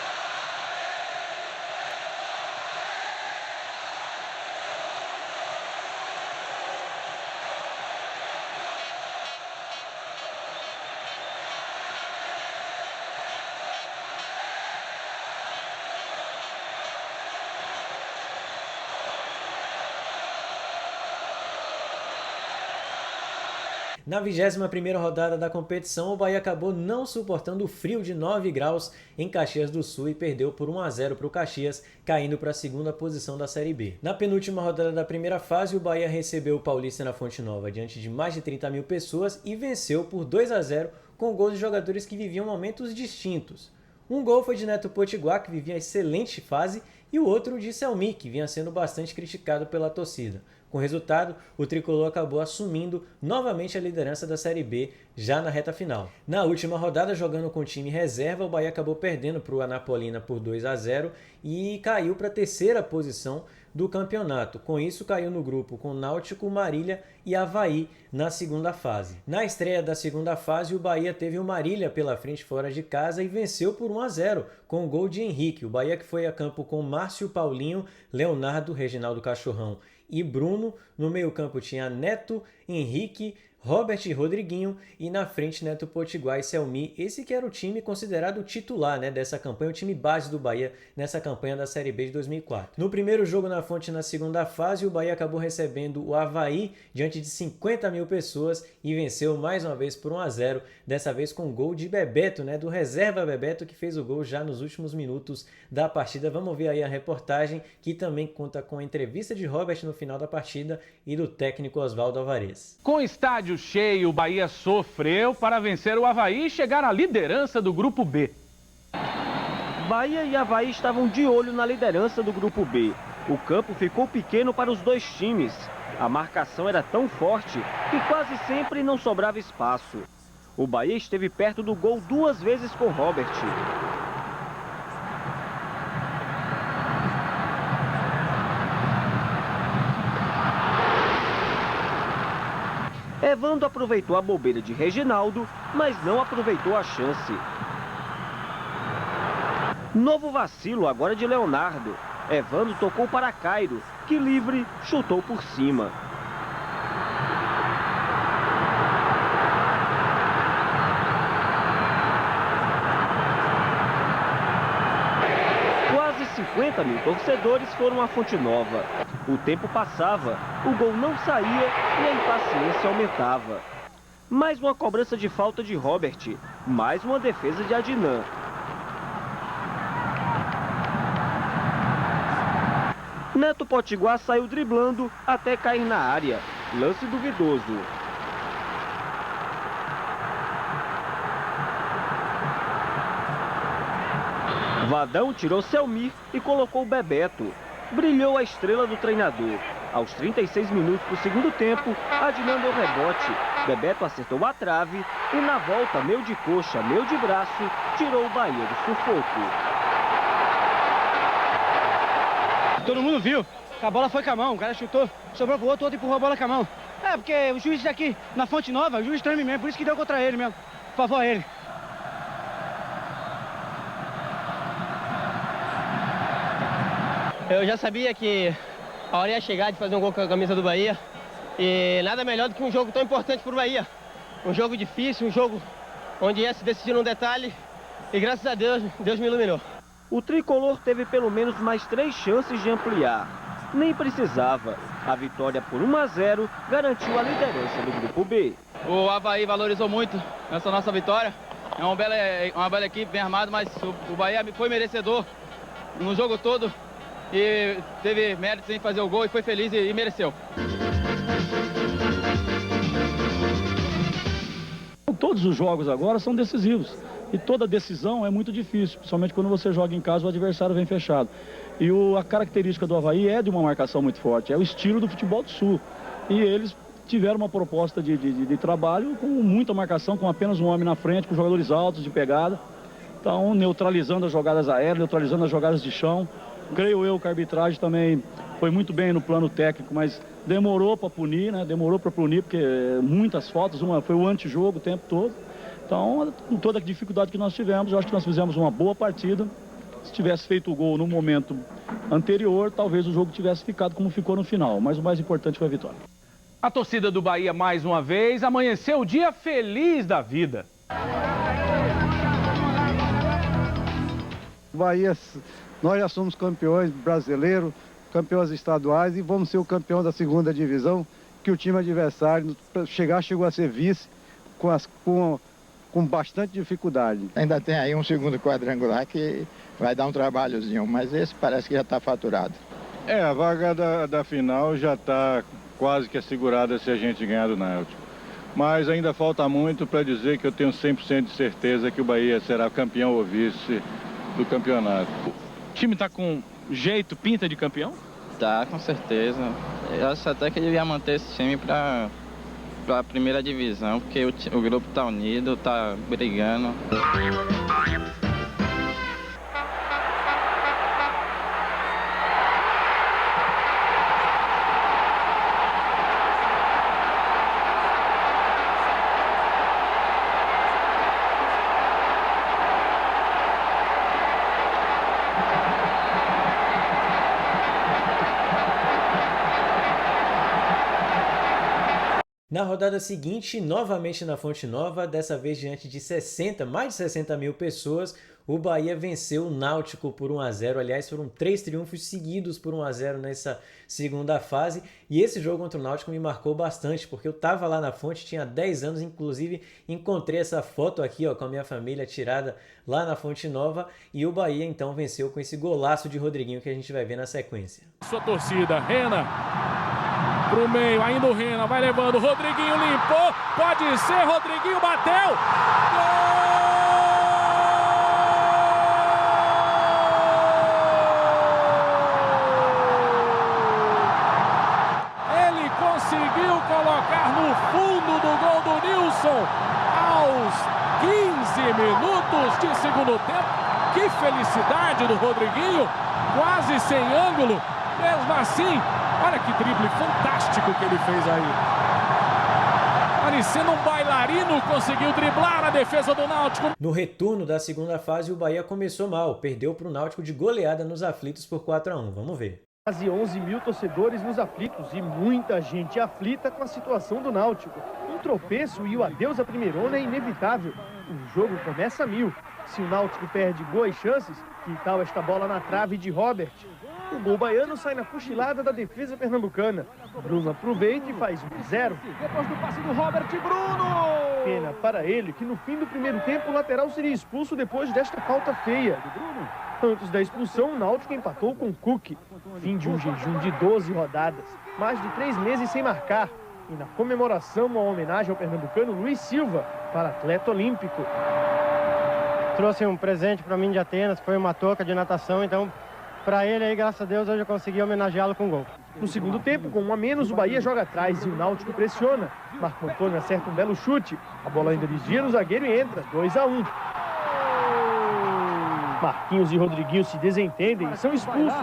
Na 21ª rodada da competição, o Bahia acabou não suportando o frio de 9 graus em Caxias do Sul e perdeu por 1-0 para o Caxias, caindo para a 2ª posição da Série B. Na penúltima rodada da primeira fase, o Bahia recebeu o Paulista na Fonte Nova diante de mais de 30 mil pessoas e venceu por 2-0 com gols de jogadores que viviam momentos distintos. Um gol foi de Neto Potiguar, que vivia excelente fase, e o outro de Selmi, que vinha sendo bastante criticado pela torcida. Com o resultado, o tricolor acabou assumindo novamente a liderança da Série B já na reta final. Na última rodada, jogando com o time reserva, o Bahia acabou perdendo para o Anapolina por 2-0 e caiu para a 3ª posição do campeonato. Com isso, caiu no grupo com Náutico, Marília e Avaí na 2ª fase. Na estreia da 2ª fase, o Bahia teve o Marília pela frente fora de casa e venceu por 1-0 com o gol de Henrique. O Bahia que foi a campo com Márcio, Paulinho, Leonardo, Reginaldo Cachorrão e Bruno. No meio-campo tinha Neto, Henrique, Robert e Rodriguinho, e na frente Neto Potiguar e Selmi. Esse que era o time considerado titular, dessa campanha, o time base do Bahia nessa campanha da Série B de 2004. No primeiro jogo na Fonte, na 2ª fase, o Bahia acabou recebendo o Avaí diante de 50 mil pessoas e venceu mais uma vez por 1-0, dessa vez com gol de Bebeto, do reserva Bebeto, que fez o gol já nos últimos minutos da partida. Vamos ver aí a reportagem, que também conta com a entrevista de Robert no final da partida e do técnico Oswaldo Alvarez. Com o estádio cheio, o Bahia sofreu para vencer o Avaí e chegar à liderança do Grupo B. Bahia e Avaí estavam de olho na liderança do Grupo B. O campo ficou pequeno para os dois times. A marcação era tão forte que quase sempre não sobrava espaço. O Bahia esteve perto do gol 2 vezes com Robert. Evandro aproveitou a bobeira de Reginaldo, mas não aproveitou a chance. Novo vacilo agora de Leonardo. Evandro tocou para Cairo, que livre chutou por cima. Quase 50 mil torcedores foram à Fonte Nova. O tempo passava, o gol não saía e a impaciência aumentava. Mais uma cobrança de falta de Robert, mais uma defesa de Adnan. Neto Potiguar saiu driblando até cair na área. Lance duvidoso. Vadão tirou Selmi e colocou Bebeto. Brilhou a estrela do treinador. Aos 36 minutos do segundo tempo, Adnan deu rebote. Bebeto acertou a trave e na volta, meio de coxa, meio de braço, tirou o Bahia do sufoco. Todo mundo viu. A bola foi com a mão, o cara chutou, sobrou pro outro, o outro empurrou a bola com a mão. É, porque o juiz aqui na Fonte Nova, o juiz treme mesmo, por isso que deu contra ele mesmo. Por favor, ele. Eu já sabia que a hora ia chegar de fazer um gol com a camisa do Bahia. E nada melhor do que um jogo tão importante para o Bahia. Um jogo difícil, um jogo onde ia se decidir num detalhe. E graças a Deus, Deus me iluminou. O tricolor teve pelo menos mais 3 chances de ampliar. Nem precisava. A vitória por 1-0 garantiu a liderança do Grupo B. O Avaí valorizou muito essa nossa vitória. É uma bela equipe, bem armado, mas o Bahia foi merecedor no jogo todo. E teve méritos em fazer o gol e foi feliz e mereceu. Todos os jogos agora são decisivos. E toda decisão é muito difícil, principalmente quando você joga em casa, o adversário vem fechado. E a característica do Avaí é de uma marcação muito forte, é o estilo do futebol do Sul. E eles tiveram uma proposta de trabalho com muita marcação, com apenas um homem na frente, com jogadores altos de pegada. Então, neutralizando as jogadas aéreas, neutralizando as jogadas de chão. Creio eu que a arbitragem também foi muito bem no plano técnico, mas demorou para punir, Demorou para punir, porque muitas faltas, uma foi o antijogo o tempo todo. Então, com toda a dificuldade que nós tivemos, eu acho que nós fizemos uma boa partida. Se tivesse feito o gol no momento anterior, talvez o jogo tivesse ficado como ficou no final. Mas o mais importante foi a vitória. A torcida do Bahia, mais uma vez, amanheceu o dia feliz da vida. Bahia, nós já somos campeões brasileiros, campeões estaduais e vamos ser o campeão da 2ª divisão. que o time adversário, para chegou a ser vice com bastante dificuldade. Ainda tem aí um segundo quadrangular que vai dar um trabalhozinho, mas esse parece que já está faturado. A vaga da final já está quase que assegurada se a gente ganhar do Náutico. Mas ainda falta muito para dizer que eu tenho 100% de certeza que o Bahia será campeão ou vice do campeonato. O time tá com jeito, pinta de campeão? Tá, com certeza. Eu acho até que ele ia manter esse time para a primeira divisão, porque o grupo tá unido, tá brigando. Na rodada seguinte, novamente na Fonte Nova, dessa vez diante de mais de 60 mil pessoas, o Bahia venceu o Náutico por 1-0. Aliás, foram 3 triunfos seguidos por 1-0 nessa segunda fase. E esse jogo contra o Náutico me marcou bastante, porque eu estava lá na Fonte, tinha 10 anos, inclusive encontrei essa foto aqui com a minha família tirada lá na Fonte Nova. E o Bahia então venceu com esse golaço de Rodriguinho que a gente vai ver na sequência. Sua torcida, Rena. Pro meio, ainda o Rena, vai levando, Rodriguinho limpou, pode ser, Rodriguinho bateu, gol! Ele conseguiu colocar no fundo do gol do Nilson, aos 15 minutos de segundo tempo. Que felicidade do Rodriguinho, quase sem ângulo, mesmo assim. Olha que drible fantástico que ele fez aí. Parecendo um bailarino, conseguiu driblar a defesa do Náutico. No retorno da segunda fase, o Bahia começou mal. Perdeu para o Náutico de goleada nos aflitos por 4-1. Vamos ver. Quase 11 mil torcedores nos aflitos e muita gente aflita com a situação do Náutico. Um tropeço e o adeus à primeirona é inevitável. O jogo começa a 1000. Se o Náutico perde boas chances, que tal esta bola na trave de Robert? O gol baiano sai na cochilada da defesa pernambucana. Bruno aproveita e faz 1-0. Depois do passe do Robert, Bruno! Pena para ele que no fim do primeiro tempo o lateral seria expulso depois desta falta feia. Antes da expulsão, o Náutico empatou com o Cook. Fim de um jejum de 12 rodadas. Mais de 3 meses sem marcar. E na comemoração, uma homenagem ao pernambucano Luiz Silva, para atleta olímpico. Trouxe um presente para mim de Atenas, foi uma touca de natação, então para ele aí, graças a Deus, hoje eu consegui homenageá-lo com gol. No segundo tempo, com 1 a menos, o Bahia joga atrás e o Náutico pressiona. Marco Antônio acerta um belo chute. A bola ainda desvia no zagueiro e entra, 2-1. Marquinhos e Rodriguinho se desentendem e são expulsos.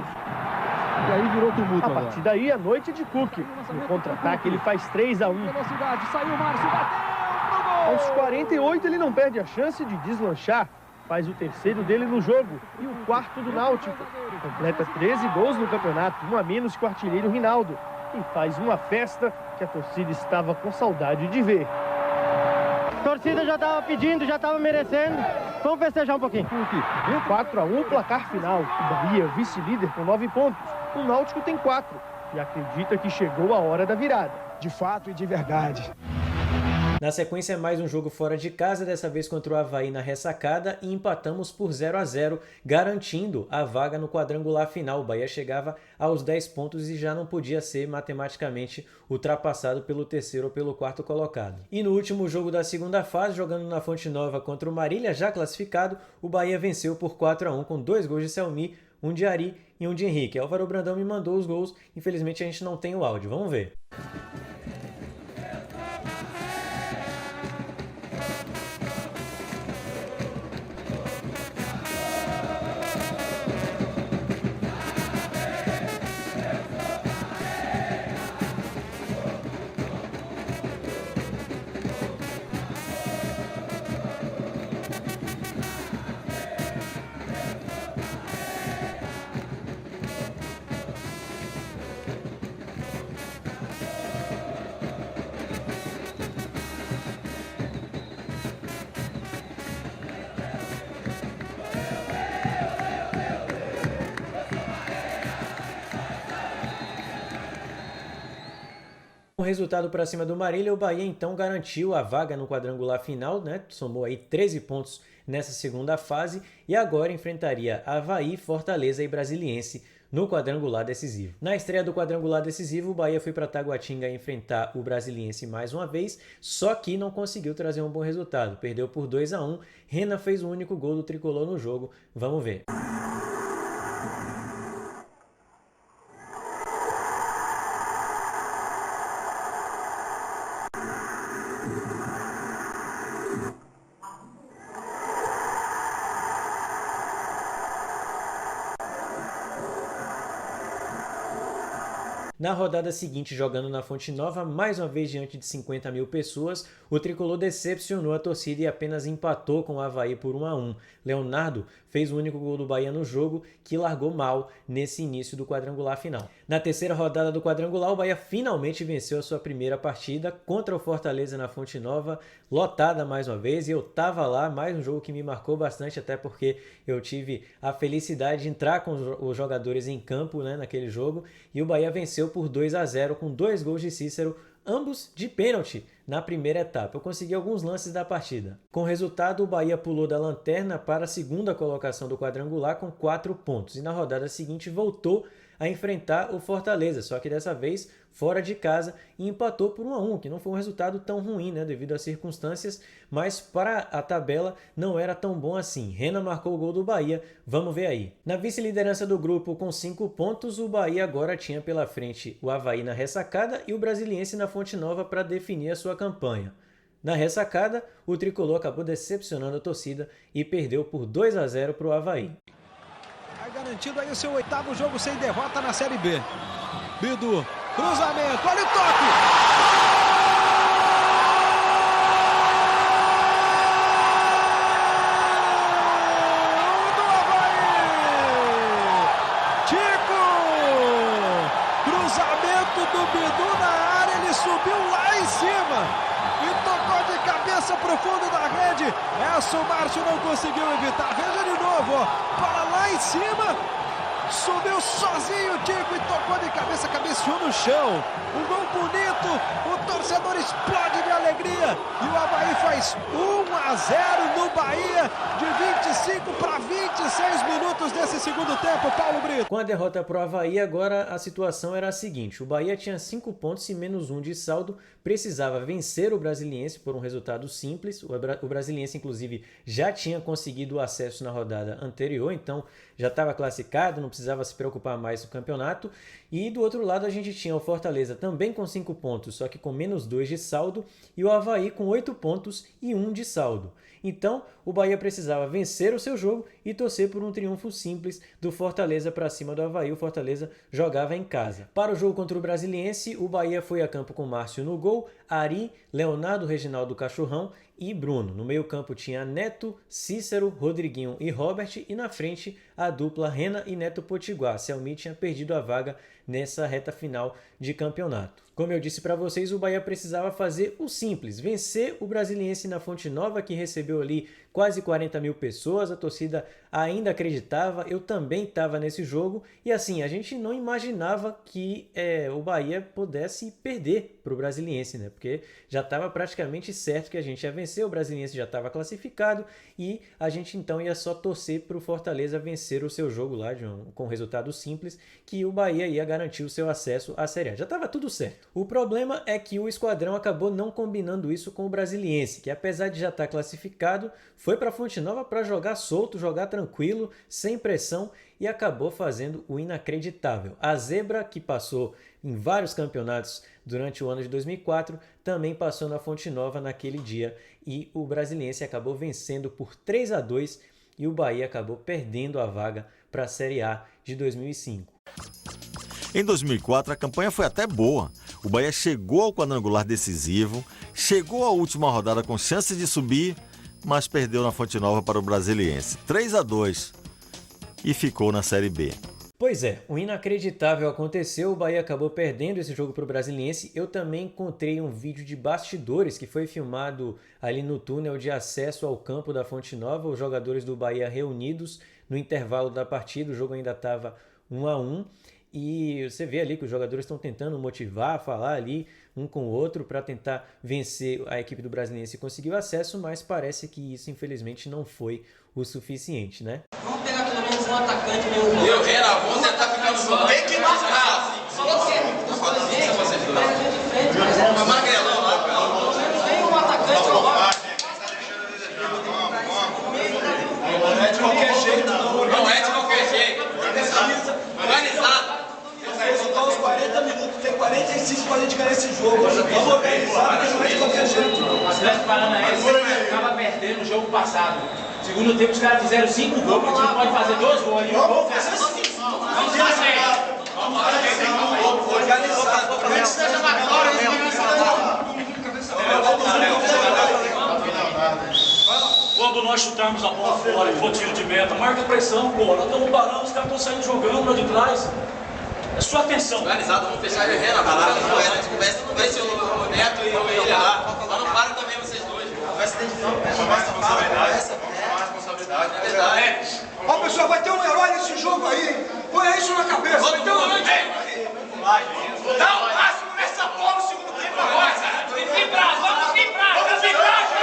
E aí virou tumulto. A partir daí, a noite é de Cook. No contra-ataque, ele faz 3-1. Velocidade, saiu o Márcio, bateu! Aos 48, ele não perde a chance de deslanchar. Faz o terceiro dele no jogo e o quarto do Náutico. Completa 13 gols no campeonato, 1 a menos que o artilheiro Rinaldo. E faz uma festa que a torcida estava com saudade de ver. A torcida já estava pedindo, já estava merecendo. Vamos festejar um pouquinho. 4-1 placar final. O Bahia, vice-líder com 9 pontos. O Náutico tem 4 e acredita que chegou a hora da virada. De fato e de verdade. Na sequência, mais um jogo fora de casa, dessa vez contra o Avaí na ressacada, e empatamos por 0-0, garantindo a vaga no quadrangular final. O Bahia chegava aos 10 pontos e já não podia ser matematicamente ultrapassado pelo terceiro ou pelo quarto colocado. E no último jogo da segunda fase, jogando na Fonte Nova contra o Marília, já classificado, o Bahia venceu por 4-1 com 2 gols de Selmi, um de Ari e um de Henrique. Álvaro Brandão me mandou os gols, infelizmente a gente não tem o áudio. Vamos ver. Com o resultado para cima do Marília, o Bahia então garantiu a vaga no quadrangular final, né? Somou aí 13 pontos nessa segunda fase e agora enfrentaria Avaí, Fortaleza e Brasiliense no quadrangular decisivo. Na estreia do quadrangular decisivo, o Bahia foi para Taguatinga enfrentar o Brasiliense mais uma vez, só que não conseguiu trazer um bom resultado. Perdeu por 2-1, Rena fez o único gol do tricolor no jogo. Vamos ver. Na rodada seguinte, jogando na Fonte Nova, mais uma vez diante de 50 mil pessoas, o tricolor decepcionou a torcida e apenas empatou com o Avaí por 1-1. Leonardo fez o único gol do Bahia no jogo, que largou mal nesse início do quadrangular final. Na terceira rodada do quadrangular, o Bahia finalmente venceu a sua primeira partida contra o Fortaleza na Fonte Nova, lotada mais uma vez, e eu tava lá, mais um jogo que me marcou bastante, até porque eu tive a felicidade de entrar com os jogadores em campo, né, naquele jogo, e o Bahia venceu por 2-0 com 2 gols de Cícero, ambos de pênalti na primeira etapa. Eu consegui alguns lances da partida. Com o resultado, o Bahia pulou da lanterna para a segunda colocação do quadrangular com 4 pontos e na rodada seguinte voltou a enfrentar o Fortaleza, só que dessa vez fora de casa e empatou por 1-1, que não foi um resultado tão ruim, né, devido às circunstâncias, mas para a tabela não era tão bom assim. Rena marcou o gol do Bahia, vamos ver aí. Na vice-liderança do grupo com 5 pontos, o Bahia agora tinha pela frente o Avaí na ressacada e o Brasiliense na Fonte Nova para definir a sua campanha. Na ressacada, o tricolor acabou decepcionando a torcida e perdeu por 2-0 para o Avaí. Garantido aí o seu 8º jogo sem derrota na Série B. Bidu, cruzamento, olha o toque! Do Avaí! Tico! Cruzamento do Bidu na área, ele subiu lá em cima e tocou de cabeça pro fundo da rede. Essa o Márcio não conseguiu evitar. Veja de novo, ó. Bola lá em cima, subiu sozinho o Tico e tocou de cabeça, cabeceou no chão. Um gol bonito, o torcedor explode de alegria e o Avaí faz 1-0 no Bahia, de 25 para 26 minutos desse segundo tempo, Paulo Brito. Com a derrota para o Avaí, agora a situação era a seguinte: o Bahia tinha 5 pontos e menos 1 de saldo, precisava vencer o Brasiliense por um resultado simples. O Brasiliense, inclusive, já tinha conseguido o acesso na rodada anterior, então já estava classificado, não precisava se preocupar mais com o campeonato. E do outro lado a gente tinha o Fortaleza também com 5 pontos, só que com menos 2 de saldo, e o Avaí com 8 pontos e 1 de saldo. Então, o Bahia precisava vencer o seu jogo e torcer por um triunfo simples do Fortaleza para cima do Avaí. O Fortaleza jogava em casa. Para o jogo contra o Brasiliense, o Bahia foi a campo com Márcio no gol, Ari, Leonardo, Reginaldo Cachorrão e Bruno. No meio-campo tinha Neto, Cícero, Rodriguinho e Robert, e na frente a dupla Rena e Neto Potiguar. Selmi tinha perdido a vaga nessa reta final de campeonato. Como eu disse para vocês, o Bahia precisava fazer o simples, vencer o Brasiliense na Fonte Nova, que recebeu ali quase 40 mil pessoas, a torcida ainda acreditava, eu também estava nesse jogo, e assim, a gente não imaginava que o Bahia pudesse perder para o Brasiliense, né? Porque já estava praticamente certo que a gente ia vencer, o Brasiliense já estava classificado, e a gente então ia só torcer para o Fortaleza vencer o seu jogo lá com resultado simples, que o Bahia ia garantir o seu acesso à Série A. Já estava tudo certo. O problema é que o esquadrão acabou não combinando isso com o Brasiliense, que apesar de já estar classificado, foi para a Fonte Nova para jogar solto, jogar tranquilo, sem pressão, e acabou fazendo o inacreditável. A Zebra, que passou em vários campeonatos durante o ano de 2004, também passou na Fonte Nova naquele dia, e o Brasiliense acabou vencendo por 3-2 e o Bahia acabou perdendo a vaga para a Série A de 2005. Em 2004, a campanha foi até boa. O Bahia chegou ao quadrangular decisivo, chegou à última rodada com chances de subir, mas perdeu na Fonte Nova para o Brasiliense, 3-2, e ficou na Série B. Pois é, o inacreditável aconteceu, o Bahia acabou perdendo esse jogo para o Brasiliense. Eu também encontrei um vídeo de bastidores que foi filmado ali no túnel de acesso ao campo da Fonte Nova, os jogadores do Bahia reunidos no intervalo da partida, o jogo ainda estava 1-1, e você vê ali que os jogadores estão tentando motivar, falar ali um com o outro para tentar vencer a equipe do Brasiliense e conseguir o acesso, mas parece que isso infelizmente não foi o suficiente, né? Vamos pegar pelo menos um atacante mesmo. Eu, Renan, vamos tentar ficar no jogo. Tem que marcar. Mas magrelão lá, pelo menos tem um atacante lá. Não é de qualquer jeito, não. Não é de qualquer jeito. Organizado. Só os 40 minutos, tem 45 pra gente ganhar esse jogo. Vamos organizar, mas não é de qualquer jeito. O Atlético Paranaense acaba perdendo o jogo passado. Segundo tempo, os caras fizeram 5 gols, a gente não pode fazer 2 gols. Vamos fazer 5. Vamos fazer. Vamos fazer. Organizado. Antes seja marcado, Quando nós chutarmos a bola fora e for tiro de meta, marca a pressão, pô. Nós estamos parando, os caras estão saindo jogando lá de trás. É sua atenção. Organizado, vamos fechar a Renan. Conversa não vai ser o Neto e o Ilha lá. Mas não para também vocês dois. Conversa dentro de campo. Responsabilidade. É verdade. Ó, pessoal, vai ter um herói nesse jogo aí. Põe isso na cabeça. Vai ter um herói. Dá um máximo nessa bola no segundo tempo agora. Vibrar, vamos vibrar. Vamos vibrar, gente.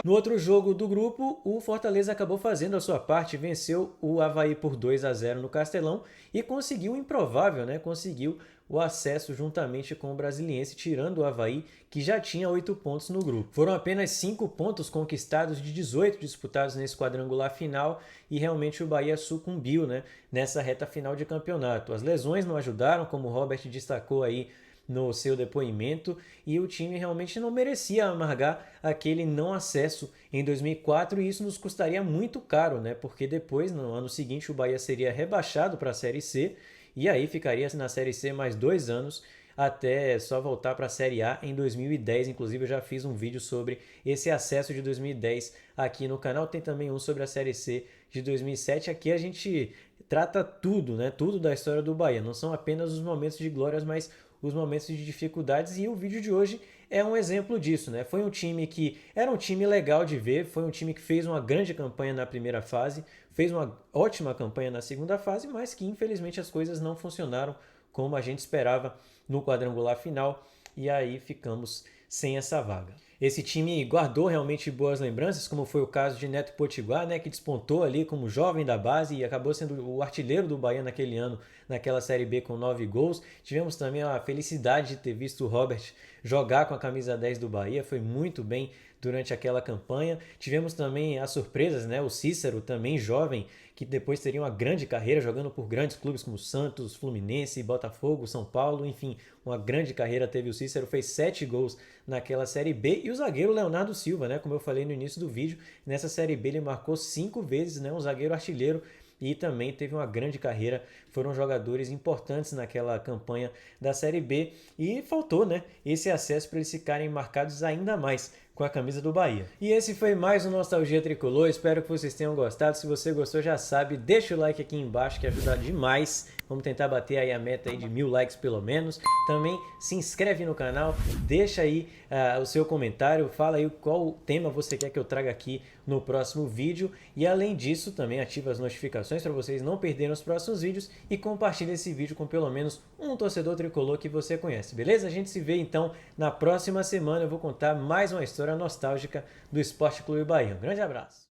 No outro jogo do grupo, o Fortaleza acabou fazendo a sua parte, venceu o Avaí por 2-0 no Castelão e conseguiu o improvável, né? Conseguiu o acesso juntamente com o Brasiliense, tirando o Avaí, que já tinha 8 pontos no grupo. Foram apenas 5 pontos conquistados de 18 disputados nesse quadrangular final e realmente o Bahia sucumbiu, né, nessa reta final de campeonato. As lesões não ajudaram, como o Robert destacou aí no seu depoimento, e o time realmente não merecia amargar aquele não acesso em 2004 e isso nos custaria muito caro, né? Porque depois, no ano seguinte, o Bahia seria rebaixado para a Série C e aí ficaria na Série C mais 2 anos até só voltar para a Série A em 2010. Inclusive eu já fiz um vídeo sobre esse acesso de 2010 aqui no canal, tem também um sobre a Série C de 2007. Aqui a gente trata tudo, né? Tudo da história do Bahia, não são apenas os momentos de glórias, mas os momentos de dificuldades, e o vídeo de hoje é um exemplo disso, né? Foi um time que era um time legal de ver, foi um time que fez uma grande campanha na primeira fase, fez uma ótima campanha na segunda fase, mas que infelizmente as coisas não funcionaram como a gente esperava no quadrangular final, e aí ficamos sem essa vaga. Esse time guardou realmente boas lembranças, como foi o caso de Neto Potiguar, né, que despontou ali como jovem da base e acabou sendo o artilheiro do Bahia naquele ano, naquela Série B com 9 gols. Tivemos também a felicidade de ter visto o Robert jogar com a camisa 10 do Bahia, foi muito bem durante aquela campanha. Tivemos também as surpresas, né, o Cícero, também jovem, que depois teria uma grande carreira jogando por grandes clubes como Santos, Fluminense, Botafogo, São Paulo, enfim, uma grande carreira teve o Cícero, fez 7 gols naquela Série B, e o zagueiro Leonardo Silva, né, como eu falei no início do vídeo, nessa Série B ele marcou 5 vezes, né, um zagueiro artilheiro, e também teve uma grande carreira, foram jogadores importantes naquela campanha da Série B, e faltou, né, esse acesso para eles ficarem marcados ainda mais com a camisa do Bahia. E esse foi mais um Nostalgia Tricolor, espero que vocês tenham gostado. Se você gostou, já sabe, deixa o like aqui embaixo que ajuda demais. Vamos tentar bater aí a meta aí de 1000 likes pelo menos. Também se inscreve no canal, deixa aí o seu comentário, fala aí qual tema você quer que eu traga aqui no próximo vídeo. E além disso, também ativa as notificações para vocês não perderem os próximos vídeos e compartilha esse vídeo com pelo menos um torcedor tricolor que você conhece, beleza? A gente se vê então na próxima semana, eu vou contar mais uma história nostálgica do Esporte Clube Bahia. Um grande abraço!